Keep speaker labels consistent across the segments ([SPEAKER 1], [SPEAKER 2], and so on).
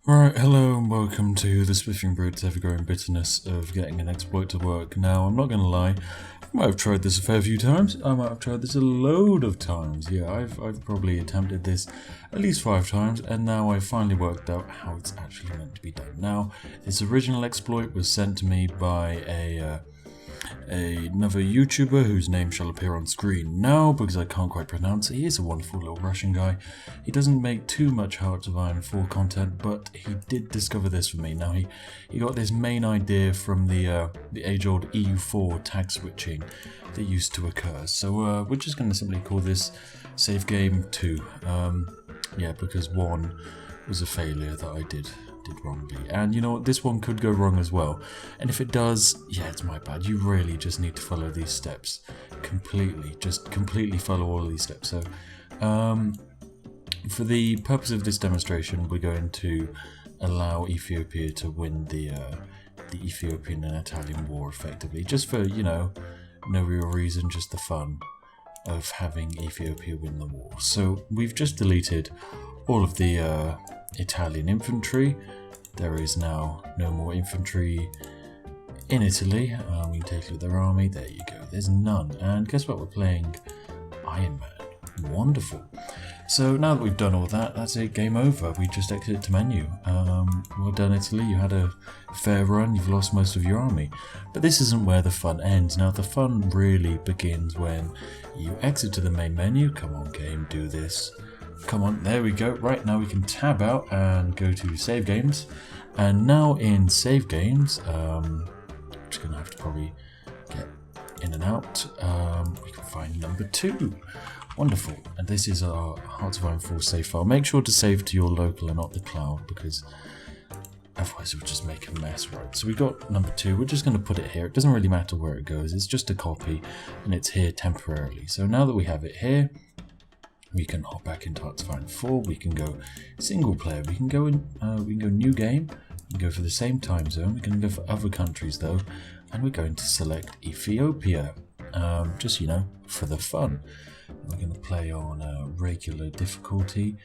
[SPEAKER 1] Alright, hello and welcome to the Spiffing Brit's ever-growing bitterness of getting an exploit to work. Now, I'm not going to lie, I might have tried this a fair few times, I might have tried this a load of times. Yeah, I've probably attempted this at least 5 times, and now I've finally worked out how it's actually meant to be done. Now, this original exploit was sent to me by another YouTuber whose name shall appear on screen now because I can't quite pronounce it. He is a wonderful little Russian guy. He doesn't make too much Hearts of Iron 4 content, but he did discover this for me. Now he got this main idea from the age-old EU4 tag switching that used to occur. So we're just going to simply call this save game 2. Yeah, because 1 was a failure that I did wrongly, and you know what, this one could go wrong as well, and if it does, yeah, it's my bad. You really just need to follow these steps completely follow all of these steps. So for the purpose of this demonstration, we're going to allow Ethiopia to win the Ethiopian and Italian war effectively, just for, you know, no real reason, just the fun of having Ethiopia win the war. So we've just deleted all of the Italian infantry. There is now no more infantry in Italy. We can take a look at their army. There you go. There's none. And guess what? We're playing Ironman. Wonderful. So now that we've done all that, that's it. Game over. We just exit to menu. Well done, Italy. You had a fair run. You've lost most of your army. But this isn't where the fun ends. Now, the fun really begins when you exit to the main menu. Come on, game. Do this. Come on, there we go. Right, now we can tab out and go to save games. And now in save games, just going to have to probably get in and out. We can find number 2. Wonderful. And this is our Hearts of Iron 4 save file. Make sure to save to your local and not the cloud, because otherwise it would just make a mess, right? So we've got number 2. We're just going to put it here. It doesn't really matter where it goes. It's just a copy, and it's here temporarily. So now that we have it here, we can hop back into Hearts of Iron 4. We can go single player. We can go in. We can go new game. We can go for the same time zone. We can go for other countries though, and we're going to select Ethiopia. Just, you know, for the fun. We're going to play on regular difficulty,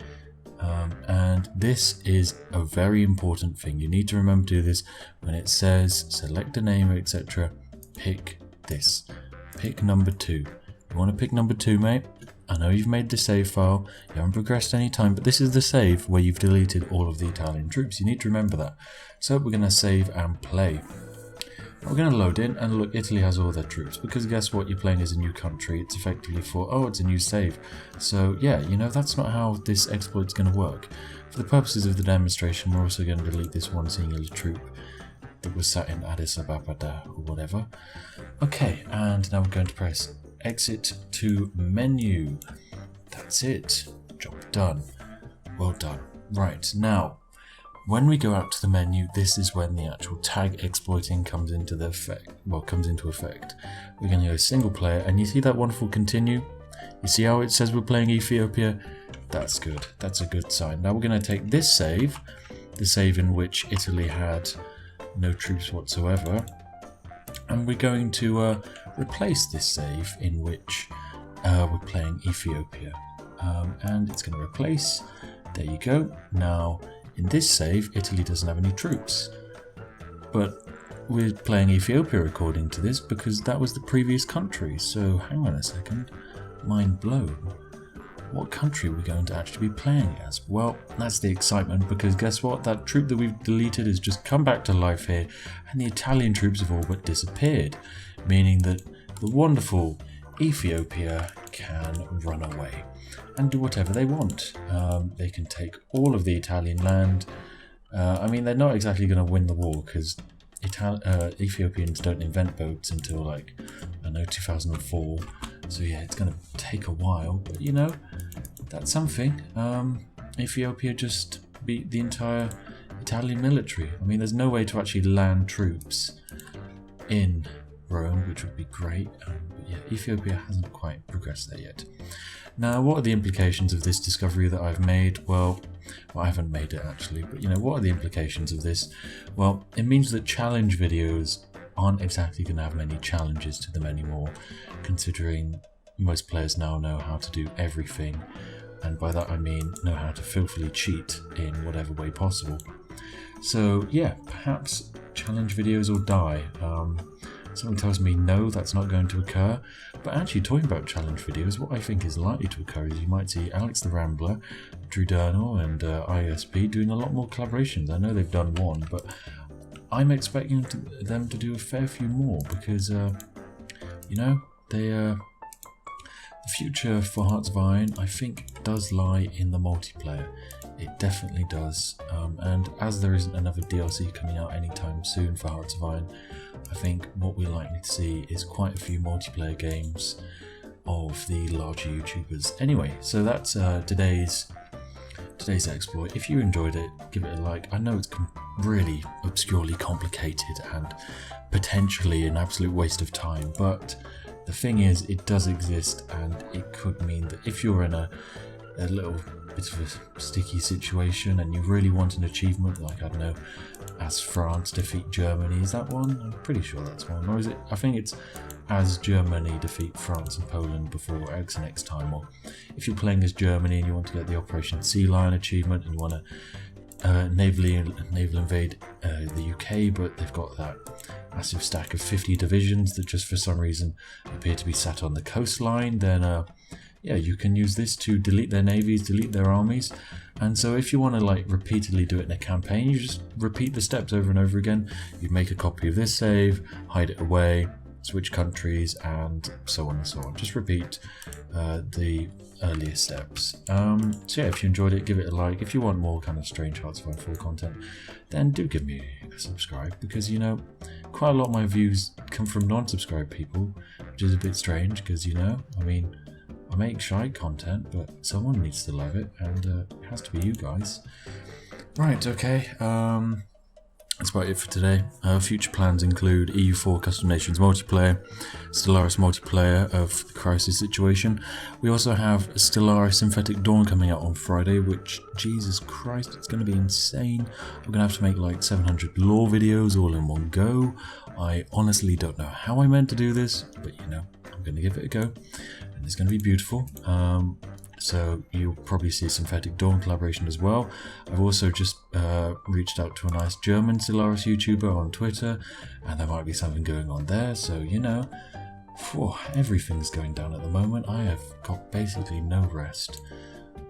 [SPEAKER 1] and this is a very important thing. You need to remember to do this when it says select a name, etc. Pick this. Pick number 2. You want to pick number 2, mate? I know you've made the save file, you haven't progressed any time, but this is the save where you've deleted all of the Italian troops. You need to remember that. So we're going to save and play. We're going to load in, and look, Italy has all their troops, because guess what, you're playing as a new country. It's effectively for, oh, it's a new save. So yeah, you know, that's not how this exploit's going to work. For the purposes of the demonstration, we're also going to delete this one singular troop that was sat in Addis Ababa or whatever. Okay, and now we're going to press exit to menu. That's it. Job done. Well done. Right, now, when we go out to the menu, this is when the actual tag exploiting comes into effect. We're going to go single player, and you see that wonderful continue? You see how it says we're playing Ethiopia? That's good. That's a good sign. Now we're going to take this save, the save in which Italy had no troops whatsoever, and we're going to replace this save in which we're playing Ethiopia, and it's going to replace. There you go. Now in this save, Italy doesn't have any troops, but we're playing Ethiopia according to this because that was the previous country. So hang on a second, mind blown. What country are we going to actually be playing as? Well, that's the excitement, because guess what? That troop that we've deleted has just come back to life here, and the Italian troops have all but disappeared, meaning that the wonderful Ethiopia can run away and do whatever they want. They can take all of the Italian land. I mean, they're not exactly going to win the war, because Ethiopians don't invent boats until, like, I don't know, 2004. So yeah, it's going to take a while, but you know, that's something. Ethiopia just beat the entire Italian military. I mean, there's no way to actually land troops in Rome, which would be great. But yeah, Ethiopia hasn't quite progressed there yet. Now, what are the implications of this discovery that I've made? Well, I haven't made it actually, but you know, what are the implications of this? Well, it means that challenge videos aren't exactly going to have many challenges to them anymore, considering most players now know how to do everything, and by that I mean know how to filthily cheat in whatever way possible. So yeah, perhaps challenge videos will die. Something tells me no, that's not going to occur. But actually, talking about challenge videos, what I think is likely to occur is you might see Alex the Rambler, Drew Durnall, and ISP doing a lot more collaborations. I know they've done one, but I'm expecting them to do a fair few more because, you know, the future for Hearts of Iron, I think, does lie in the multiplayer. It definitely does. And as there isn't another DLC coming out anytime soon for Hearts of Iron, I think what we're likely to see is quite a few multiplayer games of the larger YouTubers. Anyway, so that's today's exploit. If you enjoyed it, give it a like. I know it's really obscurely complicated and potentially an absolute waste of time, but the thing is, it does exist, and it could mean that if you're in a little bit of a sticky situation and you really want an achievement, like, I don't know, as France defeat Germany, is that one? I'm pretty sure that's one. Or is it? I think it's as Germany defeat France and Poland before X and X time. Or if you're playing as Germany and you want to get the Operation Sea Lion achievement and you want to naval invade the UK, but they've got that massive stack of 50 divisions that just for some reason appear to be sat on the coastline, then yeah, you can use this to delete their navies, delete their armies. And so if you want to like repeatedly do it in a campaign, you just repeat the steps over and over again. You make a copy of this save, hide it away, switch countries, and so on and so on. Just repeat the earlier steps. So yeah, if you enjoyed it, give it a like. If you want more kind of strange Hearts of Iron 4 content, then do give me a subscribe, because, you know, quite a lot of my views come from non-subscribed people, which is a bit strange because, you know, I mean, I make shy content, but someone needs to love it, and it has to be you guys. Right, okay, that's about it for today. Future plans include EU4 Custom Nations multiplayer, Stellaris multiplayer of the Crisis situation. We also have Stellaris Synthetic Dawn coming out on Friday, which, Jesus Christ, it's going to be insane. We're going to have to make like 700 lore videos all in one go. I honestly don't know how I meant to do this, but, you know, I'm going to give it a go, and it's going to be beautiful. So you'll probably see a Synthetic Dawn collaboration as well. I've also just reached out to a nice German Stellaris YouTuber on Twitter, and there might be something going on there. So, you know, everything's going down at the moment. I have got basically no rest.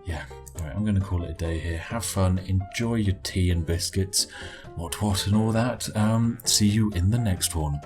[SPEAKER 1] Yeah, alright, I'm going to call it a day here. Have fun, enjoy your tea and biscuits, what and all that. See you in the next one.